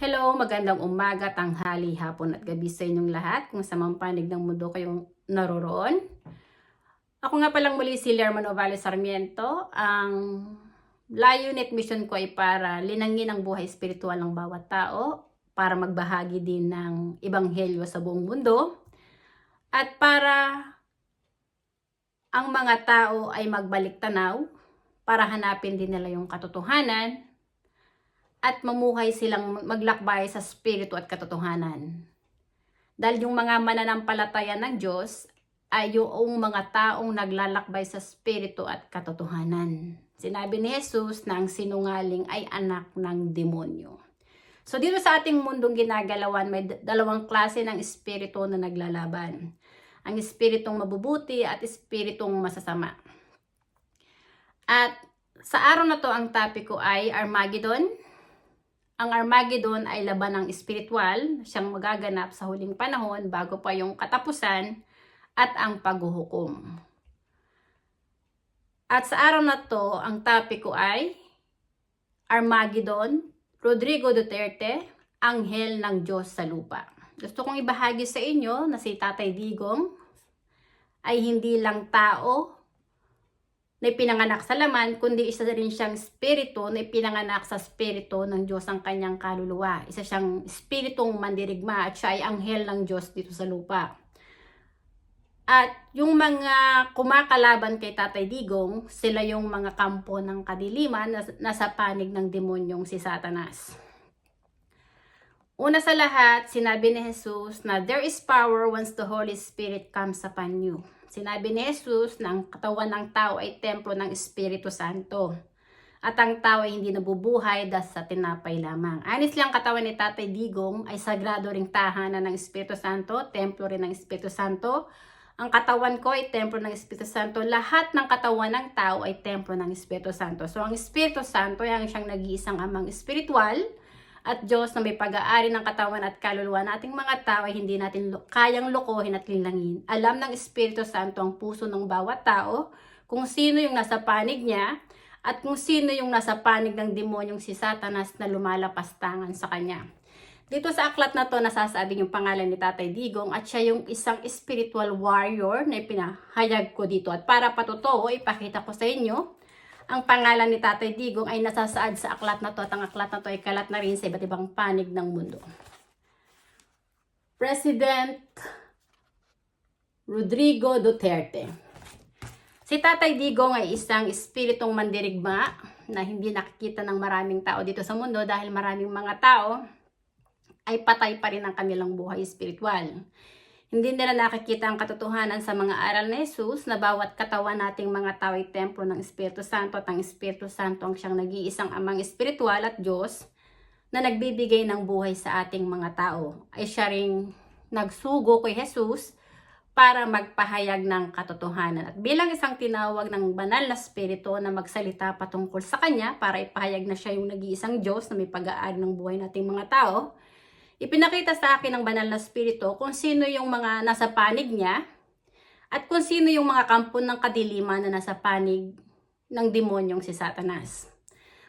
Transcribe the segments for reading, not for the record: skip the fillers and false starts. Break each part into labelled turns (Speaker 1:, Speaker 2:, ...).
Speaker 1: Hello, magandang umaga, tanghali, hapon at gabi sa inyong lahat kung sa mang panig ng mundo kayong naroroon. Ako nga palang muli si Lerman Ovales Sarmiento. Ang layunin at mission ko ay para linangin ang buhay espiritual ng bawat tao, para magbahagi din ng ebanghelyo sa buong mundo, at para ang mga tao ay magbalik tanaw para hanapin din nila yung katotohanan at mamuhay silang maglakbay sa spirito at katotohanan. Dahil yung mga mananampalataya ng Diyos ay yung mga taong naglalakbay sa spirito at katotohanan. Sinabi ni Jesus na ang sinungaling ay anak ng demonyo. So dito sa ating mundong ginagalawan, may dalawang klase ng espiritu na naglalaban. Ang espiritong mabubuti at espiritong masasama. At sa araw na to, ang topic ko ay Armageddon. Ang Armageddon ay laban ng espiritual, siyang magaganap sa huling panahon bago pa yung katapusan at ang paghuhukom. At sa araw na to, ang topic ko ay Armageddon, Rodrigo Duterte, Anghel ng Diyos sa lupa. Gusto kong ibahagi sa inyo na si Tatay Digong ay hindi lang tao na ipinanganak sa laman, kundi isa rin siyang espiritu na ipinanganak sa espiritu ng Diyos ang kanyang kaluluwa. Isa siyang espiritong mandirigma at siya ay anghel ng Diyos dito sa lupa. At yung mga kumakalaban kay Tatay Digong, sila yung mga kampo ng kadiliman na nasa panig ng demonyong si Satanas. Una sa lahat, sinabi ni Jesus na there is power once the Holy Spirit comes upon you. Sinabi ni Jesus na ang katawan ng tao ay templo ng Espiritu Santo. At ang tao ay hindi nabubuhay dahil sa tinapay lamang. Honestly, ang katawan ni Tatay Digong ay sagrado ring tahanan ng Espiritu Santo, templo rin ng Espiritu Santo. Ang katawan ko ay templo ng Espiritu Santo. Lahat ng katawan ng tao ay templo ng Espiritu Santo. So, ang Espiritu Santo ay siyang nag-iisang amang espiritual at Diyos na may pag-aari ng katawan at kaluluwa nating mga tao ay hindi natin kayang lokohin at linlangin. Alam ng Espiritu Santo ang puso ng bawat tao, kung sino yung nasa panig niya, at kung sino yung nasa panig ng demonyong si Satanas na lumalapastangan sa kanya. Dito sa aklat na to, nasasabi yung pangalan ni Tatay Digong at siya yung isang spiritual warrior na ipinahayag ko dito. At para patotoo, ipakita ko sa inyo, ang pangalan ni Tatay Digong ay nasasaad sa aklat na to at ang aklat na to ay kalat na rin sa iba't ibang panig ng mundo. President Rodrigo Duterte. Si Tatay Digong ay isang espiritong mandirigma na hindi nakikita ng maraming tao dito sa mundo dahil maraming mga tao ay patay pa rin ang kanilang buhay espiritual. Hindi nila nakikita ang katotohanan sa mga aral ni Jesus na bawat katawan nating mga tao ay templo ng Espiritu Santo at ang Espiritu Santo ang siyang nag-iisang amang espiritual at Diyos na nagbibigay ng buhay sa ating mga tao. Ay siya ring nagsugo kay Jesus para magpahayag ng katotohanan. At bilang isang tinawag ng banal na spirito na magsalita patungkol sa kanya para ipahayag na siya yung nag-iisang Diyos na may pag-aari ng buhay nating mga tao, ipinakita sa akin ng banal na spirito kung sino yung mga nasa panig niya at kung sino yung mga kampo ng kadiliman na nasa panig ng demonyong si Satanas.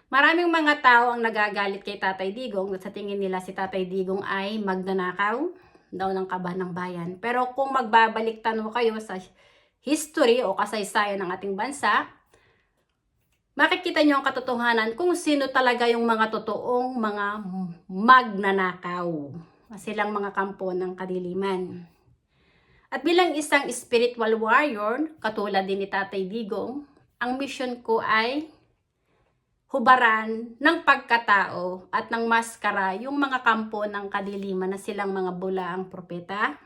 Speaker 1: Maraming mga tao ang nagagalit kay Tatay Digong at sa tingin nila si Tatay Digong ay magnanakaw daw ng kaban ng bayan. Pero kung magbabalik tanong kayo sa history o kasaysayan ng ating bansa, makikita nyo ang katotohanan kung sino talaga yung mga totoong mga magnanakaw. Silang mga kampo ng kadiliman. At bilang isang spiritual warrior, katulad din ni Tatay Digong, ang mission ko ay hubaran ng pagkatao at ng maskara yung mga kampo ng kadiliman na silang mga bulaang propeta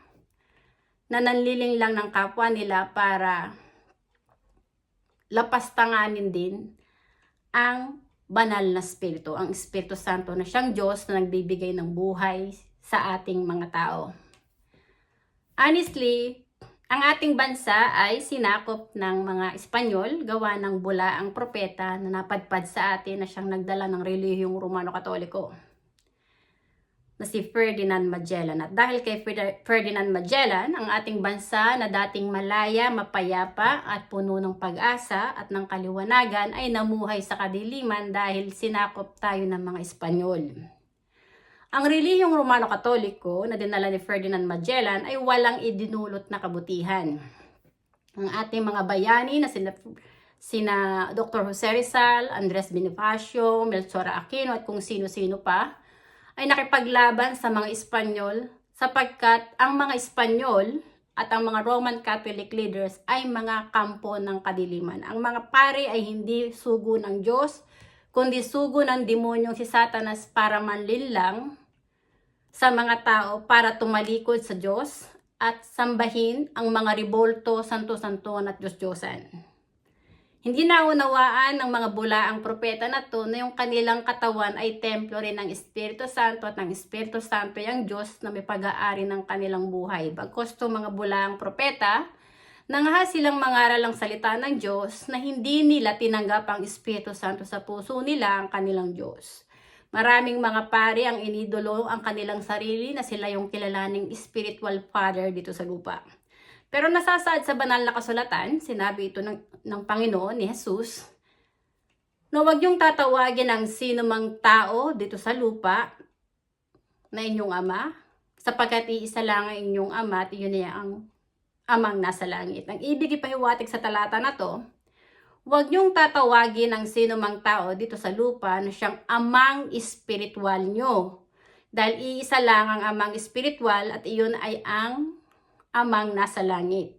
Speaker 1: na nanliling lang ng kapwa nila para lapastanganin din ang banal na spirito, ang Espiritu Santo na siyang Diyos na nagbibigay ng buhay sa ating mga tao. Honestly, ang ating bansa ay sinakop ng mga Espanyol, gawa ng bulaang propeta na napadpad sa atin na siyang nagdala ng relihiyong Romano-Katoliko na si Ferdinand Magellan. At dahil kay Ferdinand Magellan, ang ating bansa na dating malaya, mapayapa at puno ng pag-asa at ng kaliwanagan ay namuhay sa kadiliman dahil sinakop tayo ng mga Espanyol. Ang relihiyong Romano-Katoliko na dinala ni Ferdinand Magellan ay walang idinulot na kabutihan. Ang ating mga bayani na sina Dr. Jose Rizal, Andres Bonifacio, Melchora Aquino at kung sino-sino pa ay nakipaglaban sa mga Espanyol sapagkat ang mga Espanyol at ang mga Roman Catholic leaders ay mga kampo ng kadiliman. Ang mga pari ay hindi sugo ng Diyos, kundi sugo ng demonyong si Satanas para manlinlang sa mga tao para tumalikod sa Diyos at sambahin ang mga ribolto, santo-santuan at Diyos-Diyosan. Hindi naunawaan ng mga bulaang propeta na to na yung kanilang katawan ay templo rin ng Espiritu Santo at ng Espiritu Santo ay ang Diyos na may pag-aari ng kanilang buhay. Bagkus to mga bulaang propeta, nangahas silang mangaral ang salita ng Diyos na hindi nila tinanggap ang Espiritu Santo sa puso nila ang kanilang Diyos. Maraming mga pari ang inidolo ang kanilang sarili na sila yung kilalaning spiritual father dito sa lupa. Pero nasasaad sa banal na kasulatan, sinabi ito ng Panginoon ni Jesus, na huwag yung tatawagin ang sino mang tao dito sa lupa na inyong ama, sapagkat iisa lang ang inyong ama at iyon ay ang amang nasa langit. Ang ibig ipahiwatig sa talata na to, huwag niyong tatawagin ang sino mang tao dito sa lupa na siyang amang espiritual nyo. Dahil iisa lang ang amang espiritual at iyon ay ang amang nasa langit.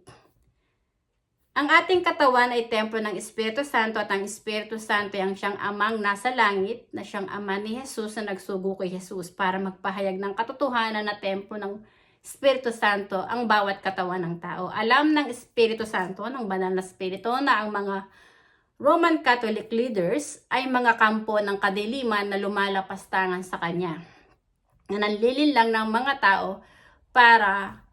Speaker 1: Ang ating katawan ay templo ng Espiritu Santo at ang Espiritu Santo ay ang siyang amang nasa langit na siyang ama ni Jesus na nagsugo kay Jesus para magpahayag ng katotohanan na templo ng Espiritu Santo ang bawat katawan ng tao. Alam ng Espiritu Santo, ng banal na Espiritu, na ang mga Roman Catholic leaders ay mga kampo ng kadiliman na lumalapastangan sa kanya, na nanlilin lang ng mga tao para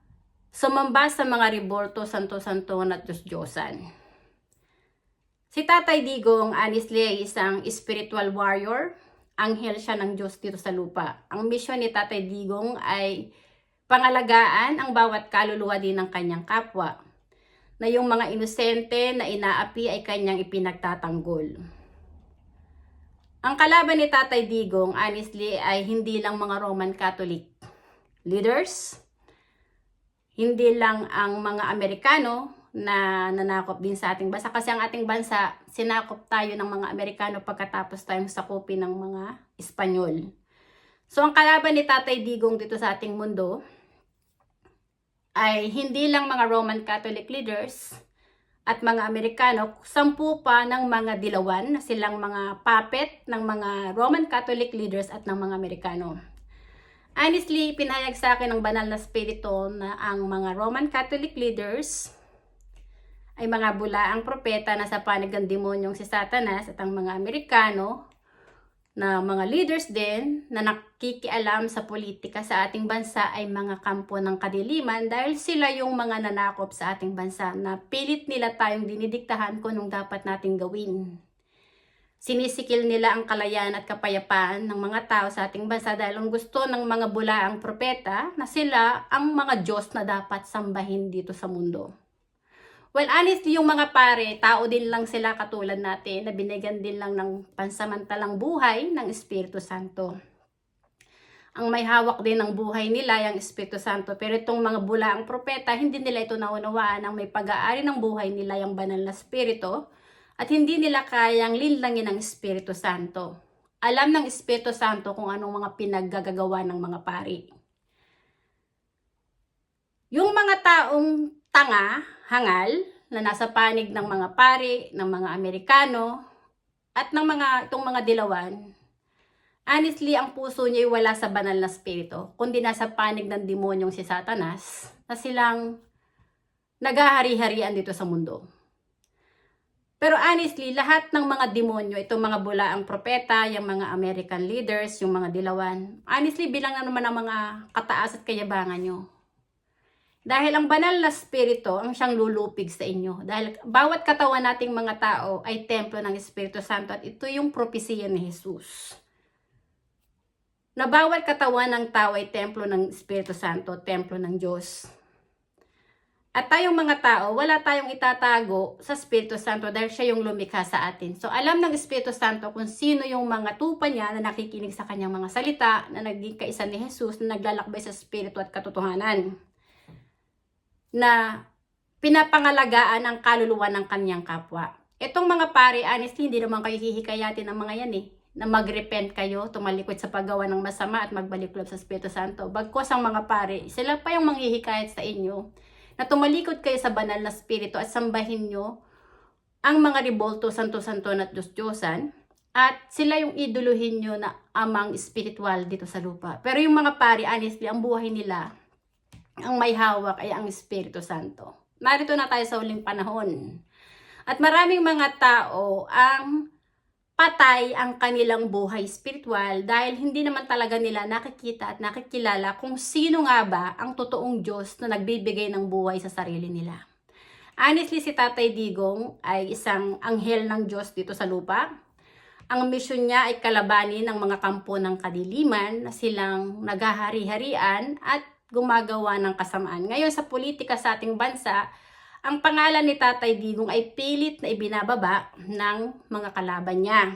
Speaker 1: sumamba sa mga ribolto, santo-santuan at Diyos-Diyosan. Si Tatay Digong honestly ay isang spiritual warrior. Anghel siya ng Diyos dito sa lupa. Ang misyon ni Tatay Digong ay pangalagaan ang bawat kaluluwa din ng kanyang kapwa, na yung mga inosente na inaapi ay kanyang ipinagtatanggol. Ang kalaban ni Tatay Digong honestly ay hindi lang mga Roman Catholic leaders, hindi lang ang mga Amerikano na nanakop din sa ating bansa. Kasi ang ating bansa, sinakop tayo ng mga Amerikano pagkatapos tayong sakupin ng mga Espanyol. So ang kalaban ni Tatay Digong dito sa ating mundo ay hindi lang mga Roman Catholic leaders at mga Amerikano, 10 pa ng mga dilawan na silang mga puppet ng mga Roman Catholic leaders at ng mga Amerikano. Honestly, pinahayag sa akin ng banal na spirito na ang mga Roman Catholic leaders ay mga bulaang propeta na sa panig ng demonyong si Satanas, at ang mga Amerikano na mga leaders din na nakikialam sa politika sa ating bansa ay mga kampo ng kadiliman dahil sila yung mga nanakop sa ating bansa na pilit nila tayong dinidiktahan kung anong dapat nating gawin. Sinisikil nila ang kalayaan at kapayapaan ng mga tao sa ating bansa dahil ang gusto ng mga bulaang propeta na sila ang mga Diyos na dapat sambahin dito sa mundo. Well, honestly, yung mga pare, tao din lang sila katulad natin na binigyan din lang ng pansamantalang buhay ng Espiritu Santo. Ang may hawak din ng buhay nila yung Espiritu Santo, pero itong mga bulaang propeta, hindi nila ito naunawaan ang may pag-aari ng buhay nila yung banal na Espiritu. At hindi nila kayang linlangin ng Espiritu Santo. Alam ng Espiritu Santo kung anong mga pinaggagawa ng mga pari. Yung mga taong tanga, hangal, na nasa panig ng mga pari, ng mga Amerikano, at ng itong mga dilawan, honestly, ang puso niya ay wala sa banal na Espiritu, kundi nasa panig ng demonyong si Satanas, na silang naghahari-harian dito sa mundo. Pero honestly, lahat ng mga demonyo, itong mga bulaang propeta, yung mga American leaders, yung mga dilawan, honestly, bilang na naman ang mga kataas at kayabangan nyo. Dahil ang banal na spirito ang siyang lulupig sa inyo. Dahil bawat katawan nating mga tao ay templo ng Espiritu Santo at ito yung propesiya ni Jesus. Na bawat katawan ng tao ay templo ng Espiritu Santo, templo ng Diyos. At tayong mga tao, wala tayong itatago sa Espiritu Santo dahil siya yung lumikha sa atin. So alam ng Espiritu Santo kung sino yung mga tupa niya na nakikinig sa kanyang mga salita, na naging kaisa ni Jesus, na naglalakbay sa Espiritu at katotohanan, na pinapangalagaan ang kaluluwa ng kanyang kapwa. Itong mga pare, honestly, hindi naman kayo hihikayatin ng mga yan na mag-repent kayo, tumalikod sa paggawa ng masama at magbalik loob sa Espiritu Santo. Bagkos ang mga pare, sila pa yung manghihikayat sa inyo na tumalikod kayo sa banal na Espiritu at sambahin nyo ang mga ribolto, santo-santo at Diyos-Diyosan, at sila yung iduluhin nyo na amang spiritual dito sa lupa. Pero yung mga pari, honestly, ang buhay nila, ang may hawak ay ang Espiritu Santo. Narito na tayo sa huling panahon. At maraming mga tao ang patay ang kanilang buhay spiritual dahil hindi naman talaga nila nakikita at nakikilala kung sino nga ba ang totoong Diyos na nagbibigay ng buhay sa sarili nila. Honestly, si Tatay Digong ay isang anghel ng Diyos dito sa lupa. Ang misyon niya ay kalabanin ng mga kampo ng kadiliman na silang naghahari-harian at gumagawa ng kasamaan. Ngayon sa politika sa ating bansa, ang pangalan ni Tatay Digong ay pilit na ibinababa ng mga kalaban niya.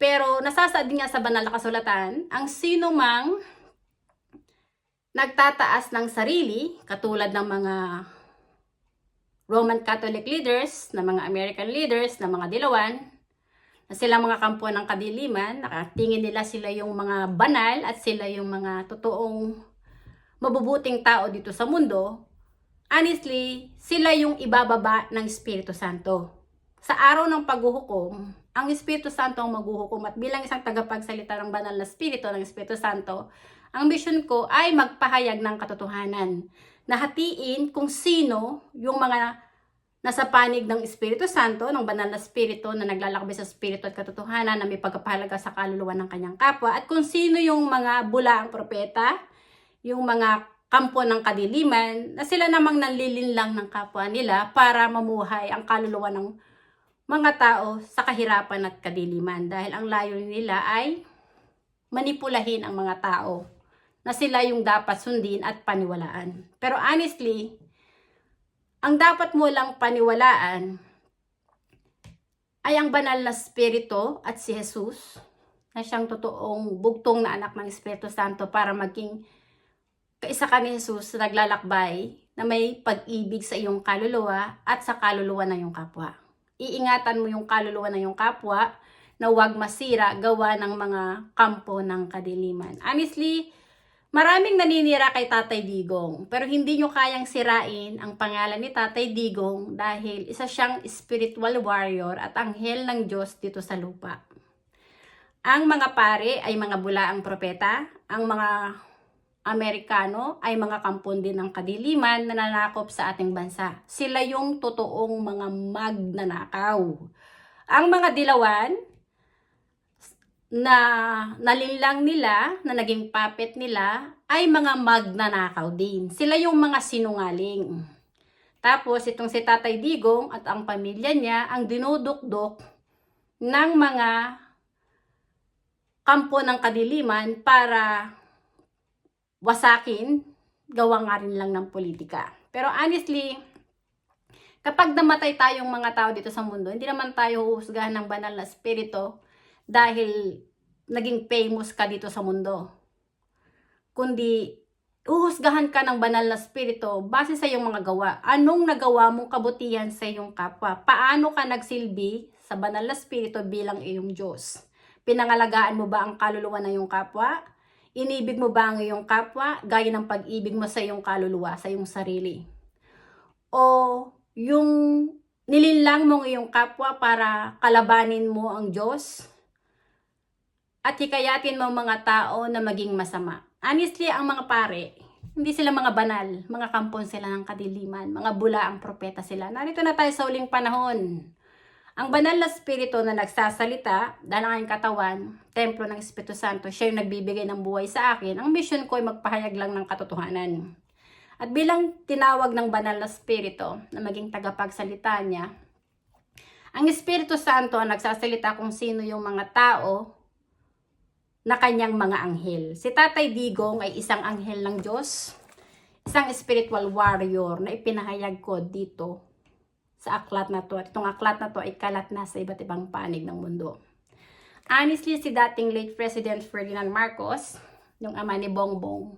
Speaker 1: Pero nasasaad nga sa banal na kasulatan, ang sino mang nagtataas ng sarili, katulad ng mga Roman Catholic leaders, na mga American leaders, na mga dilawan, na sila mga kampo ng kadiliman, nakatingin nila sila yung mga banal at sila yung mga totoong mabubuting tao dito sa mundo. Honestly, sila yung ibababa ng Espiritu Santo. Sa araw ng paghuhukom, ang Espiritu Santo ang maghuhukom, at bilang isang tagapagsalita ng banal na Espiritu ng Espiritu Santo, ang mission ko ay magpahayag ng katotohanan. Nahatiin kung sino yung mga nasa panig ng Espiritu Santo, ng banal na Espiritu na naglalakbay sa Espiritu at katotohanan na may pagpapahalaga sa kaluluwa ng kanyang kapwa, at kung sino yung mga bulaang propeta, yung mga kampo ng kadiliman, na sila namang nanlilinlang ng kapwa nila para mamuhay ang kaluluwa ng mga tao sa kahirapan at kadiliman. Dahil ang layunin nila ay manipulahin ang mga tao na sila yung dapat sundin at paniwalaan. Pero honestly, ang dapat mo lang paniwalaan ay ang banal na Espiritu at si Jesus, na siyang totoong bugtong na anak ng Espiritu Santo para maging kaisa ka ni Jesus na naglalakbay na may pag-ibig sa iyong kaluluwa at sa kaluluwa ng iyong kapwa. Iingatan mo yung kaluluwa ng iyong kapwa na huwag masira gawa ng mga kampo ng kadiliman. Honestly, maraming naninira kay Tatay Digong, pero hindi nyo kayang sirain ang pangalan ni Tatay Digong dahil isa siyang spiritual warrior at anghel ng Diyos dito sa lupa. Ang mga pare ay mga bulaang propeta, ang mga Amerikano ay mga kampon din ng kadiliman na nanakop sa ating bansa. Sila yung totoong mga magnanakaw. Ang mga dilawan na nalinlang nila, na naging puppet nila, ay mga magnanakaw din. Sila yung mga sinungaling. Tapos itong si Tatay Digong at ang pamilya niya ang dinudukdok ng mga kampo ng kadiliman para wasakin, gawa nga rin lang ng politika. Pero honestly, kapag namatay tayong mga tao dito sa mundo, hindi naman tayo huhusgahan ng banal na Espiritu dahil naging famous ka dito sa mundo. Kundi, uhusgahan ka ng banal na Espiritu base sa iyong mga gawa. Anong nagawa mong kabutihan sa iyong kapwa? Paano ka nagsilbi sa banal na Espiritu bilang iyong Diyos? Pinangalagaan mo ba ang kaluluwa ng iyong kapwa? Inibig mo ba ang iyong kapwa gaya ng pag-ibig mo sa iyong kaluluwa, sa iyong sarili? O yung nilinlang mo ang iyong kapwa para kalabanin mo ang Diyos at hikayatin mo mga tao na maging masama? Honestly, ang mga pare, hindi sila mga banal, mga kampon sila ng kadiliman, mga bulaang propeta sila. Narito na tayo sa huling panahon. Ang banal na Espiritu na nagsasalita, dahil ang aking katawan, templo ng Espiritu Santo, siya yung nagbibigay ng buhay sa akin. Ang mission ko ay magpahayag lang ng katotohanan. At bilang tinawag ng banal na Espiritu na maging tagapagsalita niya, ang Espiritu Santo ang nagsasalita kung sino yung mga tao na kanyang mga anghel. Si Tatay Digong ay isang anghel ng Diyos, isang spiritual warrior na ipinahayag ko dito sa aklat na to. At itong aklat na to ay kalat na sa iba't ibang panig ng mundo. Honestly, si dating late President Ferdinand Marcos, yung ama ni Bongbong,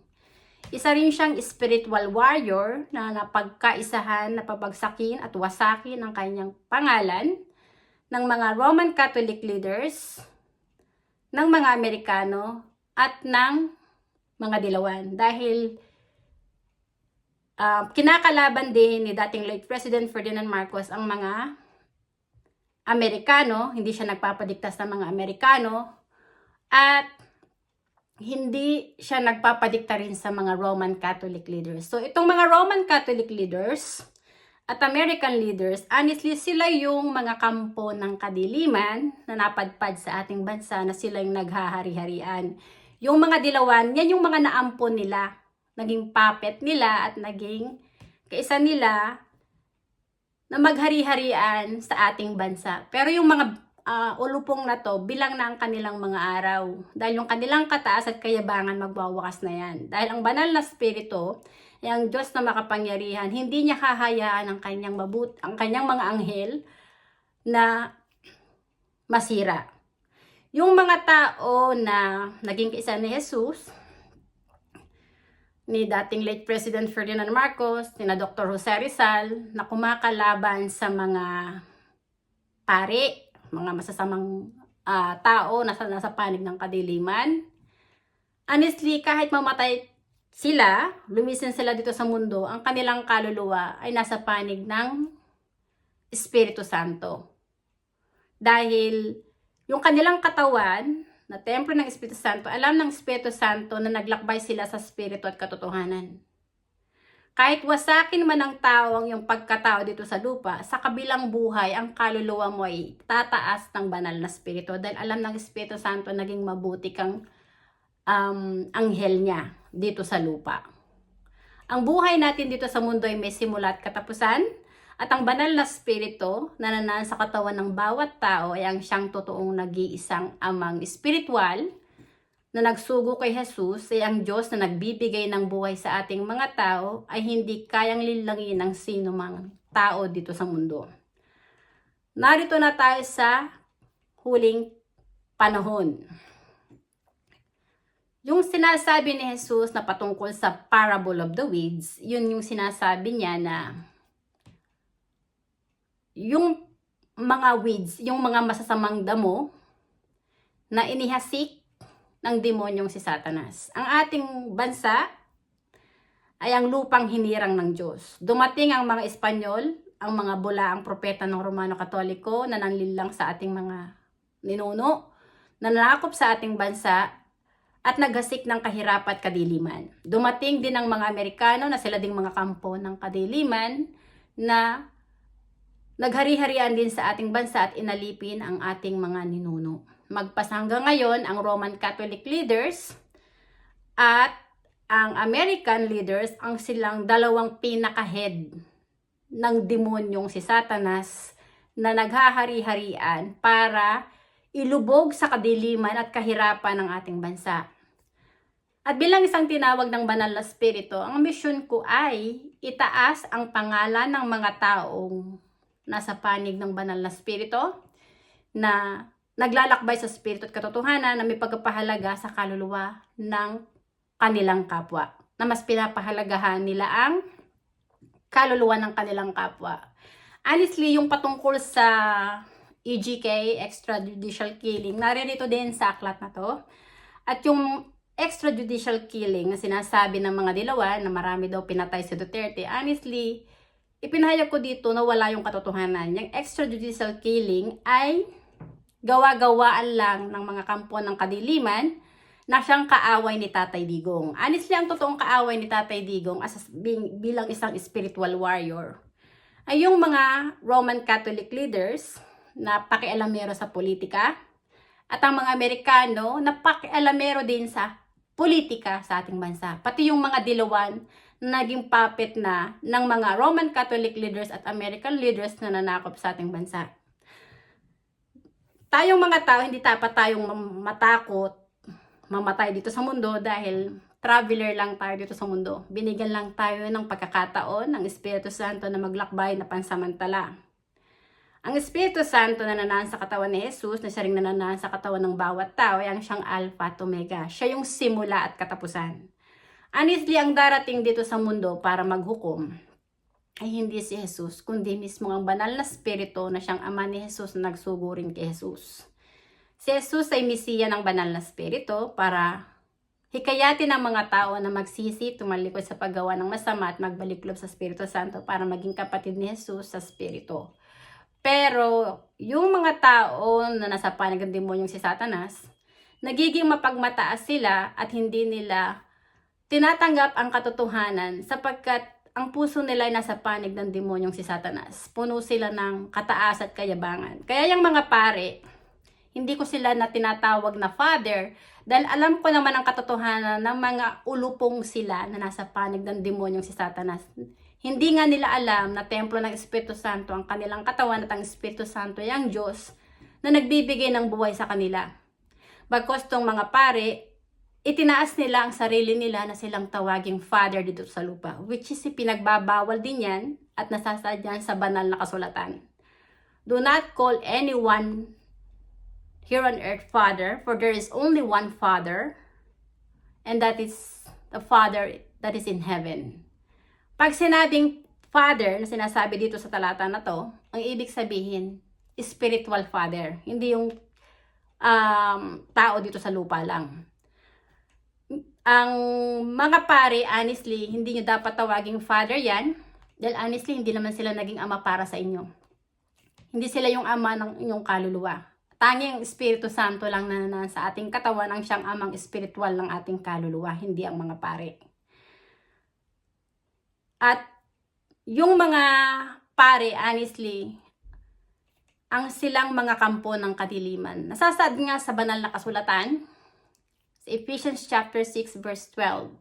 Speaker 1: isa rin siyang spiritual warrior na napagkaisahan, napabagsakin at wasakin ang kanyang pangalan ng mga Roman Catholic leaders, ng mga Amerikano, at ng mga dilawan. Dahil kinakalaban din ni dating late President Ferdinand Marcos ang mga Amerikano, hindi siya nagpapadiktas ng mga Amerikano, at hindi siya nagpapadikta rin sa mga Roman Catholic leaders. So, itong mga Roman Catholic leaders at American leaders, honestly, sila yung mga kampo ng kadiliman na napadpad sa ating bansa na sila yung naghahari-harian. Yung mga dilawan, yan yung mga naampon nila, naging puppet nila at naging kaisa nila na maghari-harian sa ating bansa. Pero yung mga ulupong na to, bilang na ang kanilang mga araw. Dahil yung kanilang kataas at kayabangan magwawakas na yan. Dahil ang banal na spirito, ang Diyos na makapangyarihan, hindi niya hahayaan ang kanyang mga anghel na masira. Yung mga tao na naging kaisa ni Jesus, ni dating late President Ferdinand Marcos, ni Dr. Jose Rizal, na kumakalaban sa mga pari, mga masasamang tao na nasa panig ng kadiliman. Honestly, kahit mamatay sila, lumisan sila dito sa mundo, ang kanilang kaluluwa ay nasa panig ng Espiritu Santo. Dahil yung kanilang katawan, na templo ng Espiritu Santo, alam ng Espiritu Santo na naglakbay sila sa Espiritu at katotohanan. Kahit wasakin man ng tao ang yung pagkatao dito sa lupa, sa kabilang buhay, ang kaluluwa mo ay tataas ng banal na Espiritu. Dahil alam ng Espiritu Santo naging mabuti kang anghel niya dito sa lupa. Ang buhay natin dito sa mundo ay may simula at katapusan. At ang banal na spirito na nanaan sa katawan ng bawat tao ay ang siyang totoong nag-iisang amang espiritual na nagsugo kay Jesus ay ang Diyos na nagbibigay ng buhay sa ating mga tao ay hindi kayang linlangin ng sino mang tao dito sa mundo. Narito na tayo sa huling panahon. Yung sinasabi ni Jesus na patungkol sa parable of the weeds, yun yung sinasabi niya na yung mga weeds, yung mga masasamang damo na inihasik ng demonyong si Satanas. Ang ating bansa ay ang lupang hinirang ng Diyos. Dumating ang mga Espanyol, ang mga bulaang propeta ng Romano Katoliko na nanlilang sa ating mga ninuno, na nanakop sa ating bansa at naghasik ng kahirap at kadiliman. Dumating din ang mga Amerikano na sila ding mga kampo ng kadiliman na naghari-harian din sa ating bansa at inalipin ang ating mga ninuno. Magpasa hanggang ngayon, ang Roman Catholic leaders at ang American leaders ang silang dalawang pinaka-head ng demonyong si Satanas na naghahari-harian para ilubog sa kadiliman at kahirapan ng ating bansa. At bilang isang tinawag ng banal na spirito, ang misyon ko ay itaas ang pangalan ng mga taong nasa panig ng banal na spirito na naglalakbay sa spirito at katotohanan na may pagpapahalaga sa kaluluwa ng kanilang kapwa. Na mas pinapahalagahan nila ang kaluluwa ng kanilang kapwa. Honestly, yung patungkol sa EJK, extrajudicial killing, naririto din sa aklat na to. At yung extrajudicial killing na sinasabi ng mga dilawan na marami daw pinatay si Duterte, honestly, ipinahayag ko dito na wala yung katotohanan. Yung extrajudicial killing ay gawa-gawaan lang ng mga kampo ng kadiliman na siyang kaaway ni Tatay Digong. Honestly, ang totoong kaaway ni Tatay Digong bilang isang spiritual warrior ay yung mga Roman Catholic leaders na pakialamero sa politika at ang mga Amerikano na pakialamero din sa politika sa ating bansa. Pati yung mga dilawan naging puppet na ng mga Roman Catholic leaders at American leaders na nanakop sa ating bansa. Tayong mga tao, hindi dapat tayong matakot mamatay dito sa mundo dahil traveler lang tayo dito sa mundo. Binigyan lang tayo ng pagkakataon ng Espiritu Santo na maglakbay na pansamantala. Ang Espiritu Santo na nanaan sa katawan ni Jesus, na siya ring nananaan sa katawan ng bawat tao, ay ang siyang Alpha at Omega. Siya yung simula at katapusan. Honestly, ang darating dito sa mundo para maghukom ay hindi si Jesus, kundi mismo ang banal na Espiritu na siyang Ama ni Jesus na nagsugo rin kay Jesus. Si Jesus ay misiya ng banal na Espiritu para hikayatin ang mga tao na magsisi, tumalikod sa paggawa ng masama at magbalik loob sa Espiritu Santo para maging kapatid ni Jesus sa Espiritu. Pero yung mga tao na nasa panig ng demonyong si Satanas, nagiging mapagmataas sila at hindi nila tinatanggap ang katotohanan sapagkat ang puso nila ay nasa panig ng demonyong si Satanas. Puno sila ng kataas at kayabangan. Kaya yung mga pare, hindi ko sila na tinatawag na father dahil alam ko naman ang katotohanan ng mga ulupong sila na nasa panig ng demonyong si Satanas. Hindi nga nila alam na templo ng Espiritu Santo ang kanilang katawan at ang Espiritu Santo ay ang Diyos na nagbibigay ng buhay sa kanila. Bagkos tong mga pare, itinaas nila ang sarili nila na silang tawaging father dito sa lupa, which is pinagbabawal din yan at nasasadyan sa banal na kasulatan. Do not call anyone here on earth father, for there is only one Father, and that is the Father that is in heaven. Pag sinabing Father na sinasabi dito sa talata na to, ang ibig sabihin, spiritual Father. Hindi yung tao dito sa lupa lang. Ang mga pare, honestly, hindi nyo dapat tawaging Father yan, dahil honestly, hindi naman sila naging ama para sa inyo. Hindi sila yung ama ng inyong kaluluwa. Tanging Espiritu Santo lang na sa ating katawan ang siyang amang espiritual ng ating kaluluwa, hindi ang mga pare. At yung mga pare, honestly, ang silang mga kampo ng kadiliman. Nasasaad nga sa banal na kasulatan, sa Ephesians chapter 6 verse 12.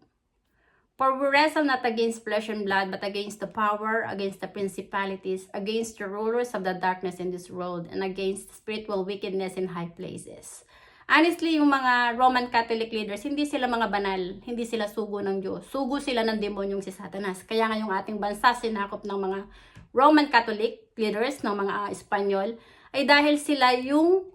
Speaker 1: For we wrestle not against flesh and blood, but against the power, against the principalities, against the rulers of the darkness in this world, and against spiritual wickedness in high places. Honestly, yung mga Roman Catholic leaders, hindi sila mga banal, hindi sila sugo ng Diyos. Sugo sila ng demonyong si Satanas. Kaya nga yung ating bansa sinakop ng mga Roman Catholic leaders, ng mga Espanyol, ay dahil sila yung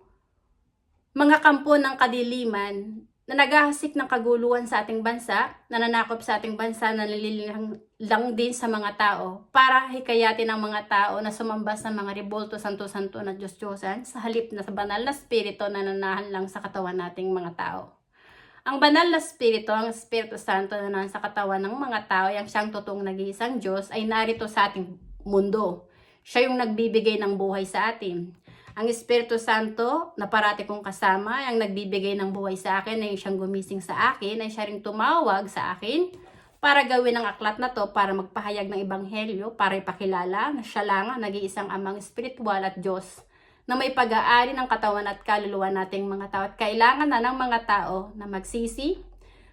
Speaker 1: mga kampo ng kadiliman na naghahasik ng kaguluhan sa ating bansa, nananakop sa ating bansa, nanililang lang din sa mga tao para hikayatin ang mga tao na sumamba sa mga rebulto, santo-santo na Diyos-Diyosan sa halip na sa banal na spirito na nanahan lang sa katawan nating mga tao. Ang banal na spirito, ang Espiritu Santo na nasa katawan ng mga tao, yung siyang totoong nag-iisang Diyos, ay narito sa ating mundo. Siya yung nagbibigay ng buhay sa atin. Ang Espiritu Santo na parati kong kasama, ang nagbibigay ng buhay sa akin, ay siyang gumising sa akin, ay siya ring tumawag sa akin para gawin ang aklat na to, para magpahayag ng ebanghelyo, para ipakilala na siya lang ang nag-iisang amang espiritual at Diyos na may pag-aari ng katawan at kaluluwa nating mga tao. At kailangan na ng mga tao na magsisi,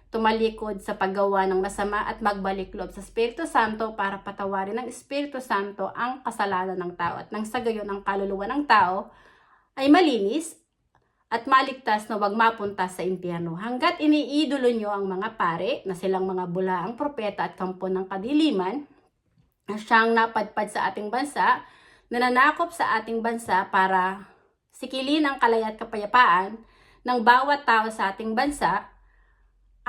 Speaker 1: tumalikod sa paggawa ng masama at magbalik loob sa Espiritu Santo para patawarin ng Espiritu Santo ang kasalanan ng tao. At nang sa gayon ang kaluluwa ng tao ay malinis at maligtas na wag mapunta sa impyerno. Hanggat iniidolo nyo ang mga pare na silang mga bulaang propeta at kampo ng kadiliman na siyang napadpad sa ating bansa, nananakop sa ating bansa para sikilin ang kalaya at kapayapaan ng bawat tao sa ating bansa,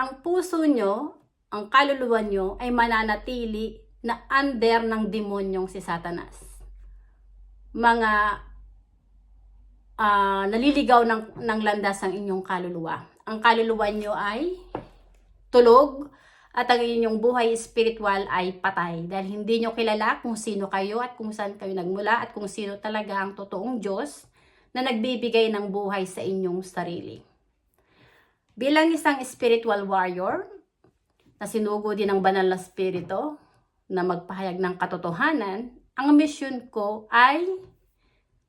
Speaker 1: ang puso nyo, ang kaluluwa nyo ay mananatili na under ng demonyong si Satanas. Mga naliligaw ng landas ang inyong kaluluwa. Ang kaluluwa nyo ay tulog at ang inyong buhay spiritual ay patay. Dahil hindi nyo kilala kung sino kayo at kung saan kayo nagmula at kung sino talaga ang totoong Diyos na nagbibigay ng buhay sa inyong sarili. Bilang isang spiritual warrior na sinugo din ng banal na spirito na magpahayag ng katotohanan, ang misyon ko ay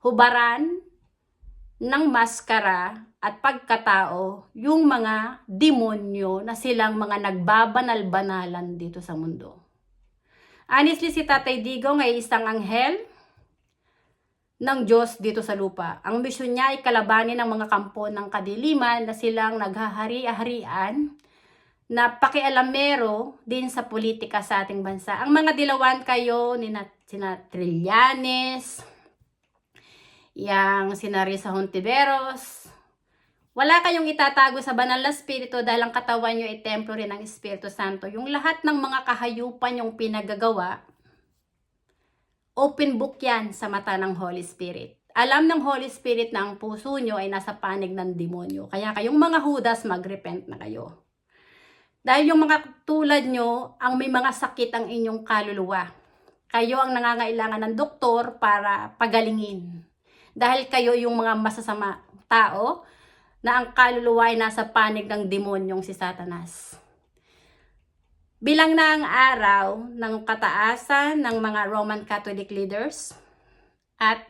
Speaker 1: hubaran ng maskara at pagkatao yung mga demonyo na silang mga nagbabanal-banalan dito sa mundo. Honestly, si Tatay Digong ay isang anghel ng Diyos dito sa lupa. Ang misyon niya ay kalabanin ng mga kampo ng kadiliman na silang naghahari-harian na pakialamero din sa politika sa ating bansa. Ang mga dilawan kayo, sina Trillanes, yang sina Risa Hontiveros, wala kayong itatago sa banal na spirito dahil ang katawan nyo ay templo rin ng Espiritu Santo. Yung lahat ng mga kahayupan yung pinagagawa, open book yan sa mata ng Holy Spirit. Alam ng Holy Spirit na ang puso nyo ay nasa panig ng demonyo. Kaya kayong mga Judas, mag-repent na kayo. Dahil yung mga tulad nyo, ang may mga sakit ang inyong kaluluwa. Kayo ang nangangailangan ng doktor para pagalingin. Dahil kayo yung mga masasama tao na ang kaluluwa ay nasa panig ng demonyong si Satanas. Bilang na ang araw ng kataasan ng mga Roman Catholic leaders at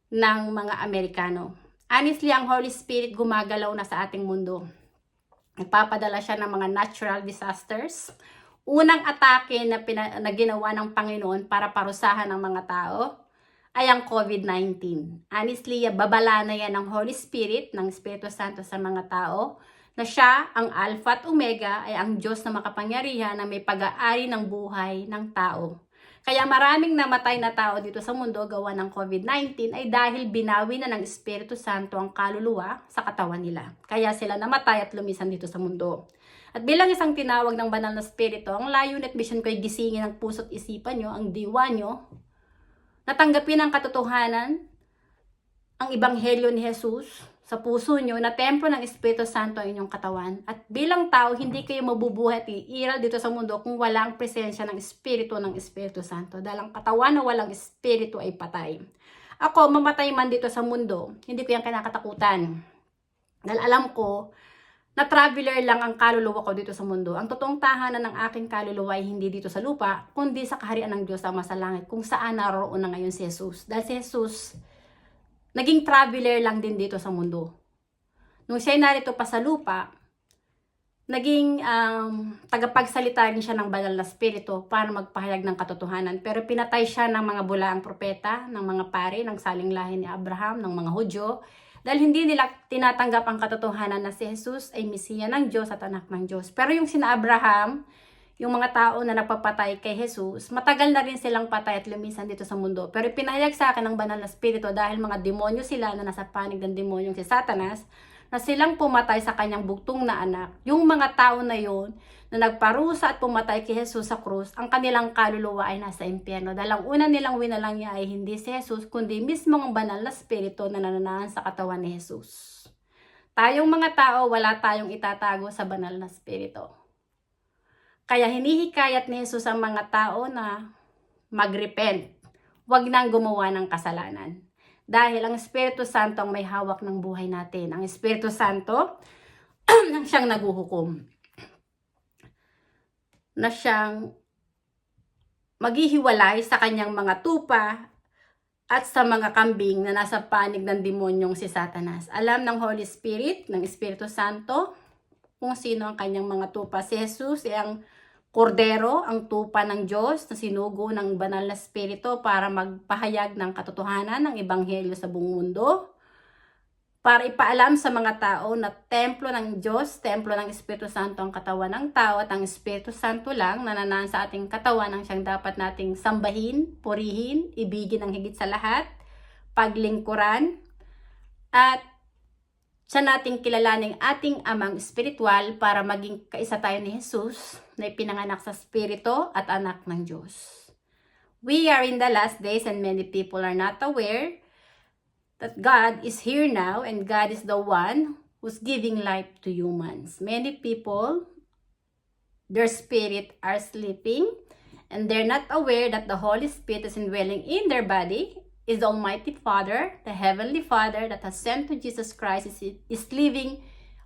Speaker 1: ng mga Amerikano. Honestly, ang Holy Spirit gumagalaw na sa ating mundo. Nagpapadala siya ng mga natural disasters. Unang atake na ginawa ng Panginoon para parusahan ng mga tao ay ang COVID-19. Honestly, babala na yan ng Holy Spirit, ng Espiritu Santo sa mga tao, na siya, ang Alpha at Omega, ay ang Diyos na makapangyarihan na may pag-aari ng buhay ng tao. Kaya maraming namatay na tao dito sa mundo gawa ng COVID-19 ay dahil binawi na ng Espiritu Santo ang kaluluwa sa katawan nila. Kaya sila namatay at lumisan dito sa mundo. At bilang isang tinawag ng banal na spirito, ang layunin at mission ko ay gisingin ang puso't isipan nyo, ang diwa nyo, natanggapin ang katotohanan, ang ebanghelyo ni Jesus sa puso nyo na templo ng Espiritu Santo ang inyong katawan. At bilang tao, hindi kayo mabubuhay at iiral dito sa mundo kung walang presensya ng Espiritu Santo. Dahil ang katawan na walang Espiritu ay patay. Ako, mamatay man dito sa mundo, hindi ko yan kinakatakutan. Dahil alam ko, na traveler lang ang kaluluwa ko dito sa mundo. Ang totoong tahanan ng aking kaluluwa ay hindi dito sa lupa, kundi sa kaharian ng Diyos ama sa langit, kung saan naroon na ngayon si Jesus. Dahil si Jesus, naging traveler lang din dito sa mundo. Nung siya'y narito pa sa lupa, naging tagapagsalita rin siya ng banal na spirito para magpahayag ng katotohanan. Pero pinatay siya ng mga bulaang propeta, ng mga pari, ng saling lahi ni Abraham, ng mga Hudyo, dahil hindi nila tinatanggap ang katotohanan na si Jesus ay Mesiya ng Diyos at anak ng Diyos. Pero yung sina Abraham, yung mga tao na napapatay kay Jesus, matagal na rin silang patay at lumisan dito sa mundo. Pero pinahayag sa akin ng banal na spirito dahil mga demonyo sila na nasa panig ng demonyong si Satanas, na silang pumatay sa kanyang bugtong na anak. Yung mga tao na yon na nagparusa at pumatay kay Jesus sa krus, ang kanilang kaluluwa ay nasa impyerno. Dahil ang una nilang winalang niya ay hindi si Jesus, kundi mismo ang banal na spirito na nananahan sa katawan ni Jesus. Tayong mga tao, wala tayong itatago sa banal na spirito. Kaya hinihikayat ni Jesus ang mga tao na magrepent. Huwag nang gumawa ng kasalanan. Dahil ang Espiritu Santo ang may hawak ng buhay natin. Ang Espiritu Santo ang siyang naguhukom. Na siyang maghihiwalay sa kanyang mga tupa at sa mga kambing na nasa panig ng demonyong si Satanas. Alam ng Holy Spirit, ng Espiritu Santo, kung sino ang kanyang mga tupa. Si Jesus ay ang kordero, ang tupa ng Diyos na sinugo ng banal na spirito para magpahayag ng katotohanan ng ebanghelyo sa buong mundo. Para ipaalam sa mga tao na templo ng Diyos, templo ng Espiritu Santo ang katawan ng tao at ang Espiritu Santo lang nananahan sa ating katawan ang siyang dapat nating sambahin, purihin, ibigin ang higit sa lahat, paglingkuran, at siya nating kilalaning ating amang espiritual para maging kaisa tayo ni Jesus na ipinanganak sa Espiritu at anak ng Diyos. We are in the last days and many people are not aware that God is here now and God is the one who's giving life to humans. Many people, their spirit are sleeping and they're not aware that the Holy Spirit is indwelling in their body, is the Almighty Father, the Heavenly Father that has sent to Jesus Christ is living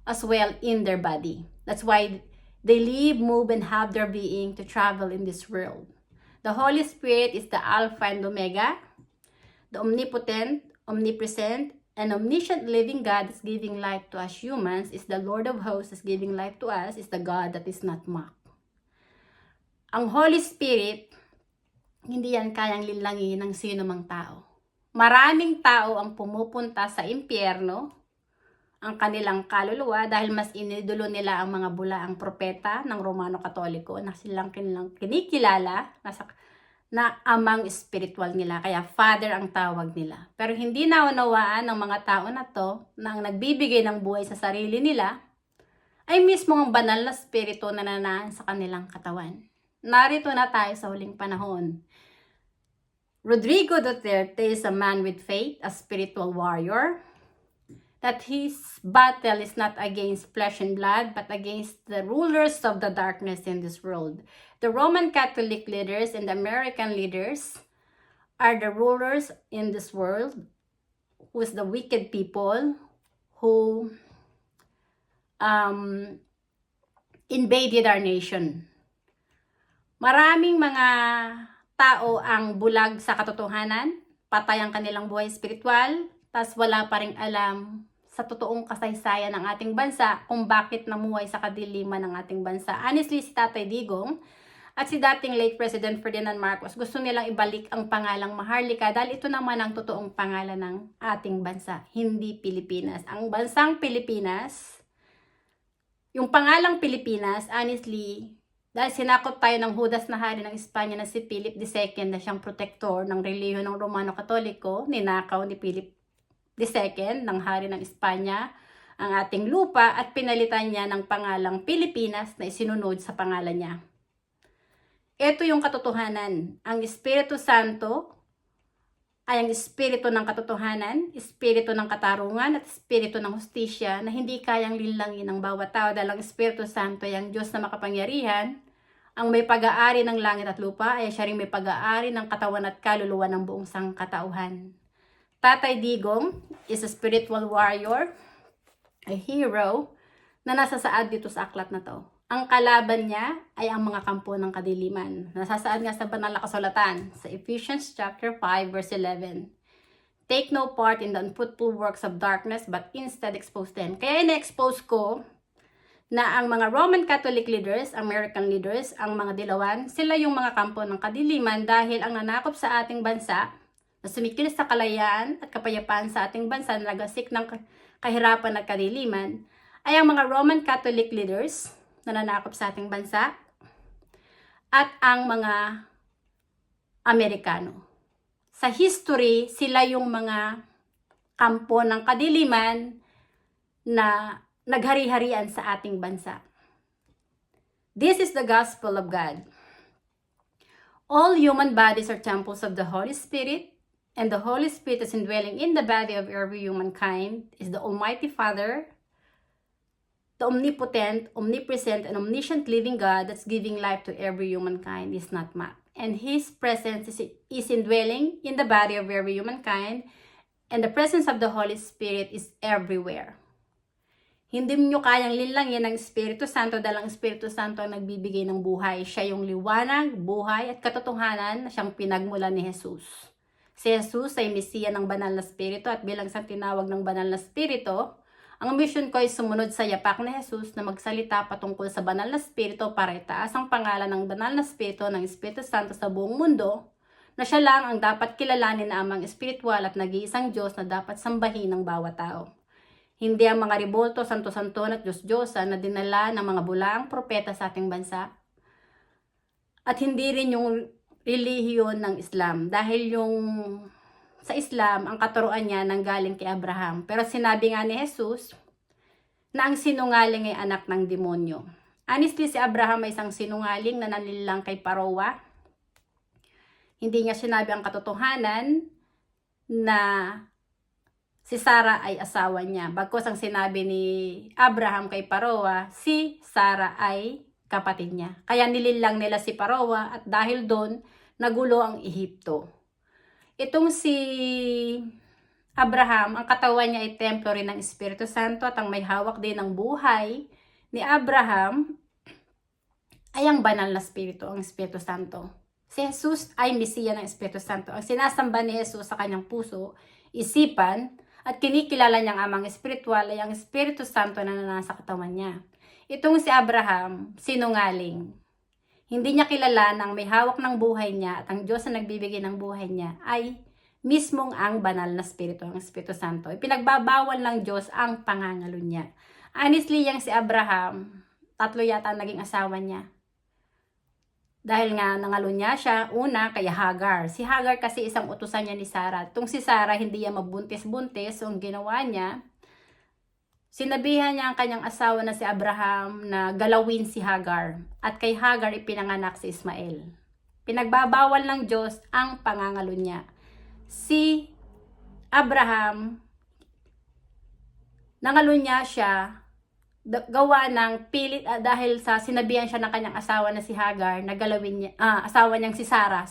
Speaker 1: as well in their body. That's why they live, move, and have their being to travel in this world. The Holy Spirit is the Alpha and Omega, the omnipotent, omnipresent, and omniscient living God is giving life to us humans, is the Lord of hosts is giving life to us, is the God that is not mocked. Ang Holy Spirit, hindi yan kayang linlangin ng sino mang tao. Maraming tao ang pumupunta sa impyerno, ang kanilang kaluluwa dahil mas inidulo nila ang mga bulaang propeta ng Romano Katoliko na silang kinikilala na amang spiritual nila. Kaya Father ang tawag nila. Pero hindi naunawaan ng mga tao na to na ang nagbibigay ng buhay sa sarili nila ay mismo ang banal na spirito na nananaan sa kanilang katawan. Narito na tayo sa huling panahon. Rodrigo Duterte is a man with faith, a spiritual warrior, that his battle is not against flesh and blood, but against the rulers of the darkness in this world. The Roman Catholic leaders and the American leaders are the rulers in this world, who is the wicked people who invaded our nation. Maraming mga tao ang bulag sa katotohanan, patay ang kanilang buhay spiritual, tas wala pa rin alam sa totoong kasaysayan ng ating bansa kung bakit namuhay sa kadiliman ng ating bansa. Honestly, si Tatay Digong at si dating late President Ferdinand Marcos gusto nilang ibalik ang pangalang Maharlika dahil ito naman ang totoong pangalan ng ating bansa, hindi Pilipinas. Ang bansang Pilipinas, yung pangalang Pilipinas, honestly, dahil sinakop tayo ng hudas na hari ng Espanya na si Philip II na siyang protektor ng relihiyon ng Romano Katoliko, ninakaw ni Philip II ng hari ng Espanya ang ating lupa at pinalitan niya ng pangalang Pilipinas na isinunod sa pangalan niya. Ito yung katotohanan. Ang Espiritu Santo ay ang espiritu ng katotohanan, espiritu ng katarungan at espiritu ng hustisya na hindi kayang linlangin ng bawat tao dahil ang Espiritu Santo ay ang Diyos na makapangyarihan, ang may pag-aari ng langit at lupa ay siya rin may pag-aari ng katawan at kaluluwa ng buong sangkatauhan. Tatay Digong is a spiritual warrior, a hero, na nasasaad dito sa aklat na to. Ang kalaban niya ay ang mga kampo ng kadiliman. Nasasaad nga sa banal na kasulatan sa Ephesians chapter 5 verse 11. Take no part in the unfruitful works of darkness but instead expose them. Kaya ina-expose ko na ang mga Roman Catholic leaders, American leaders, ang mga dilawan, sila yung mga kampo ng kadiliman dahil ang nanakop sa ating bansa na sumikilos sa kalayaan at kapayapaan sa ating bansa na nagasik ng kahirapan at kadiliman ay ang mga Roman Catholic leaders na nanakop sa ating bansa at ang mga Amerikano. Sa history, sila yung mga kampo ng kadiliman na naghari-harian sa ating bansa. This is the gospel of God. All human bodies are temples of the Holy Spirit, and the Holy Spirit is indwelling in the body of every humankind is the Almighty Father, the omnipotent, omnipresent, and omniscient living God that's giving life to every humankind is not mapped. And His presence is indwelling in the body of every humankind, and the presence of the Holy Spirit is everywhere. Hindi nyo kayang linlangin ang Espiritu Santo dahil ang Espiritu Santo ang nagbibigay ng buhay. Siya yung liwanag, buhay, at katotohanan na siyang pinagmula ni Jesus. Si Jesus ay Mesiya ng Banal na Espiritu at bilang sa tinawag ng Banal na Espiritu, ang mission ko ay sumunod sa yapak ni Jesus na magsalita patungkol sa Banal na Espiritu para itaas ang pangalan ng Banal na Espiritu ng Espiritu Santo sa buong mundo, na siya lang ang dapat kilalanin na amang espiritual at nag-iisang Diyos na dapat sambahin ng bawat tao. Hindi ang mga ribolto, santo-santon at Diyos-Diyosan na dinala ng mga bulaang propeta sa ating bansa. At hindi rin yung relihiyon ng Islam. Dahil yung sa Islam, ang katuruan niya nanggaling kay Abraham. Pero sinabi nga ni Jesus na ang sinungaling ay anak ng demonyo. Honestly, si Abraham ay isang sinungaling na nanilang kay Parowa. Hindi niya sinabi ang katotohanan na si Sarah ay asawa niya. Bagkus ang sinabi ni Abraham kay Parowa, si Sarah ay kapatid niya. Kaya nililang nila si Parowa at dahil doon, nagulo ang Ehipto. Itong si Abraham, ang katawan niya ay templo rin ng Espiritu Santo at ang may hawak din ng buhay ni Abraham ay ang banal na Espiritu, ang Espiritu Santo. Si Jesus ay Mesiya ng Espiritu Santo. Ang sinasamba ni Jesus sa kanyang puso, isipan, at kinikilala niyang amang espiritual ay ang Espiritu Santo na nasa katawan niya. Itong si Abraham, sinungaling. Hindi niya kilala na ang may hawak ng buhay niya at ang Diyos na nagbibigay ng buhay niya ay mismong ang banal na Espiritu, ang Espiritu Santo. Ipinagbabawal ng Diyos ang pangangalunya. Honestly, yang si Abraham, 3 yata naging asawa niya. Dahil nga nangalunya siya, una kay Hagar. Si Hagar kasi isang utusan niya ni Sarah. Tung si Sarah hindi niya mabuntis-buntis, so ang ginawa niya, sinabihan niya ang kanyang asawa na si Abraham na galawin si Hagar. At kay Hagar ipinanganak si Ismael. Pinagbabawal ng Diyos ang pangangalunya. Si Abraham, nangalunya siya, gawa ng pilit dahil sa sinabihan siya ng kanyang asawa na si Hagar, nagalawin niya, asawa niyang si Sarah,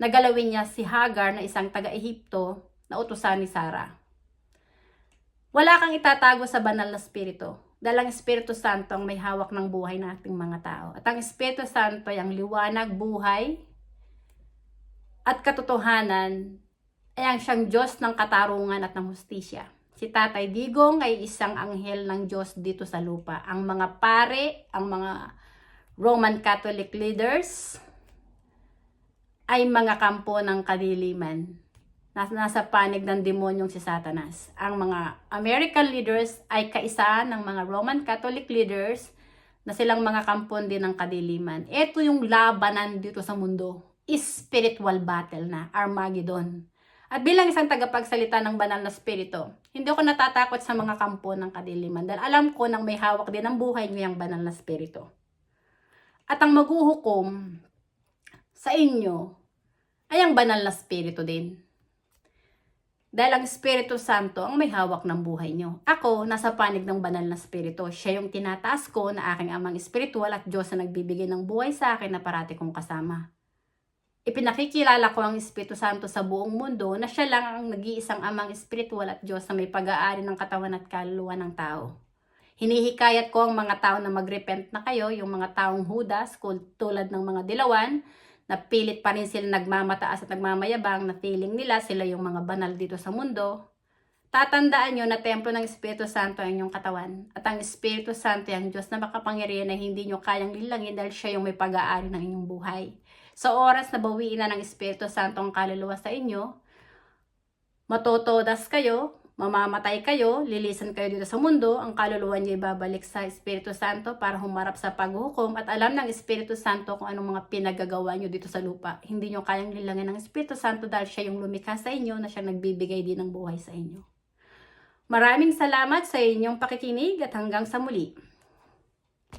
Speaker 1: nagalawin niya si Hagar na isang taga-Ehipto na utusan ni Sarah. Wala kang itatago sa banal na Espiritu. Dahil ang Espiritu Santo ang may hawak ng buhay nating mga tao. At ang Espiritu Santo ay ang liwanag, buhay, at katotohanan ay ang siyang Diyos ng katarungan at ng hustisya. Si Tatay Digong ay isang anghel ng Diyos dito sa lupa. Ang mga pare, ang mga Roman Catholic leaders ay mga kampo ng kadiliman. Nasa panig ng demonyong si Satanas. Ang mga American leaders ay kaisa ng mga Roman Catholic leaders na silang mga kampon din ng kadiliman. Ito yung labanan dito sa mundo. Spiritual battle na, Armageddon. At bilang isang tagapagsalita ng banal na Espiritu, hindi ako natatakot sa mga kampo ng kadiliman dahil alam ko nang may hawak din ang buhay niyo yung banal na Espiritu. At ang maghuhukom sa inyo ay ang banal na Espiritu din. Dahil ang Espiritu Santo ang may hawak ng buhay niyo. Ako, nasa panig ng banal na Espiritu. Siya yung tinataas ko na aking amang espiritual at Diyos na nagbibigay ng buhay sa akin na parati kong kasama. Ipinakikilala ko ang Espiritu Santo sa buong mundo na siya lang ang nag-iisang amang espiritual at Diyos na may pag-aari ng katawan at kaluluwa ng tao. Hinihikayat ko ang mga tao na magrepent na kayo, yung mga taong Judas, tulad ng mga dilawan, na pilit pa rin sila nagmamataas at nagmamayabang na feeling nila sila yung mga banal dito sa mundo. Tatandaan nyo na templo ng Espiritu Santo ang inyong katawan. At ang Espiritu Santo ay ang Diyos na makapangyarihan na hindi nyo kayang lilangin dahil siya yung may pag-aari ng inyong buhay. Sa oras na bawiin na ng Espiritu Santo ang kaluluwa sa inyo, matotodas kayo, mamamatay kayo, lilisan kayo dito sa mundo, ang kaluluwa niyo ibabalik sa Espiritu Santo para humarap sa paghukom at alam ng Espiritu Santo kung anong mga pinagagawa niyo dito sa lupa. Hindi niyo kayang lilangin ng Espiritu Santo dahil siya yung lumikha sa inyo na siya nagbibigay din ng buhay sa inyo. Maraming salamat sa inyong pakikinig at hanggang sa muli.